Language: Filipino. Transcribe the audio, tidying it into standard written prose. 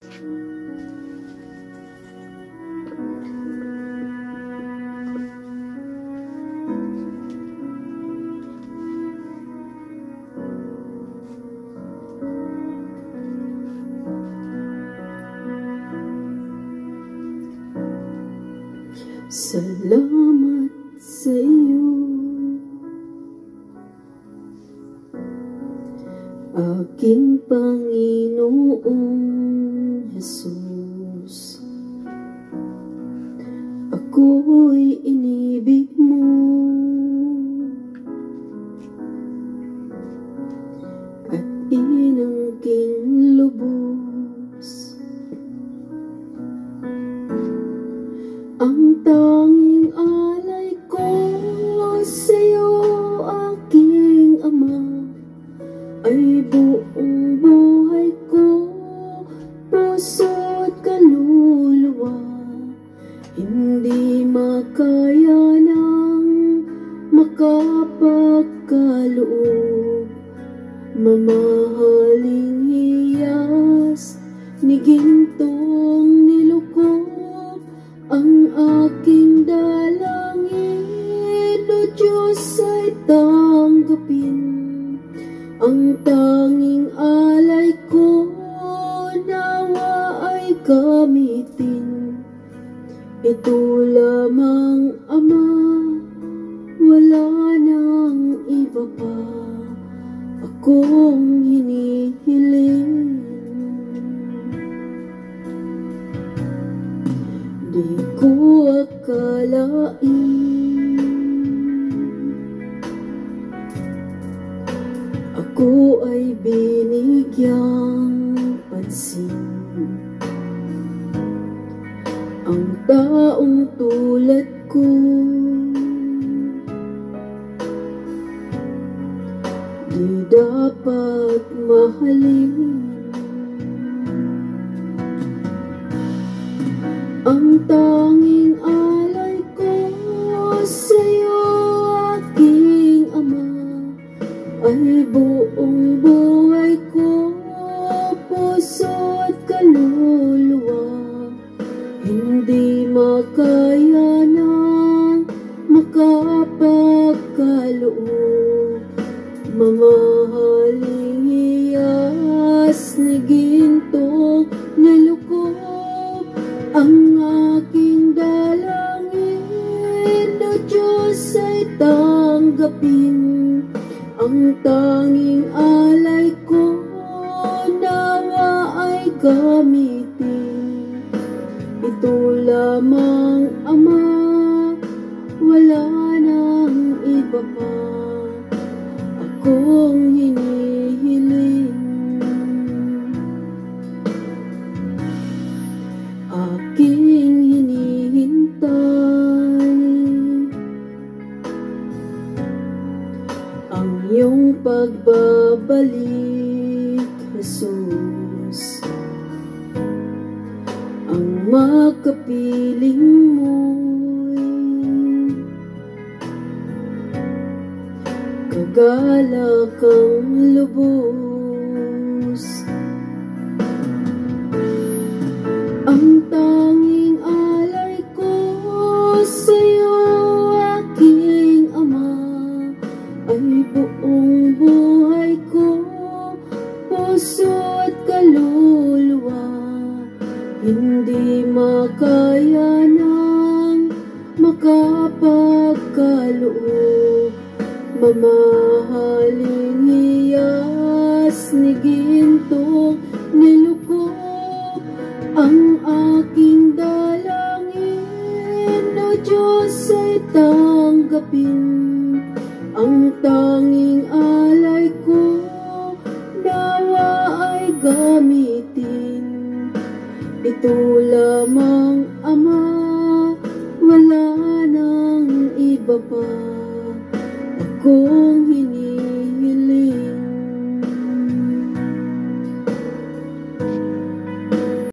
Salamat sa iyo, aking Panginoong Jesus. Ako'y inibig mo at inangking lubos. Ang tanging alay ko sa'yo, aking Ama, ay buong buhay ko, puso at kaluluwa. Hindi makaya ng makapagkaloob, mamahaling hiyas ni gintong nilukob. Ang aking dalangin, O Diyos, ay tanggapin. Ang tanging alay ko, nawa ay gamitin. Ito lamang, Ama, wala nang iba pa akong hinihiling. Di ko akalain ako ay binigyang pansin. Ang taong tulad ko di dapat mahalin. Ang tanging alay ko sa'yo, aking Ama, ay buong buhay ko, puso at kaluluwa. Hindi makaya ng makapagkaloob, mamahaling hiyas ni gintong nilukob. Ang aking dalangin, O Diyos, ay tanggapin. Ang tanging alay ko, nawa ay gamitin. Ito lamang, Ama, wala nang iba pa akong hinihiling. Aking hinihintay ang iyong pagbabalik, Jesus. Ang makapiling mo'y kagalak ang lubos. Ang tanging alay ko sa'yo, aking Ama, ay buong buhay ko, puso at kaluluwa. Hindi makaya ng makapagkaloob, mamahaling hiyas ni gintong nilukob. Ang aking dalangin, O Diyos, ay tanggapin. Ang tanging alay ko, nawa ay gamitin. Ito lamang, Ama, wala nang iba pa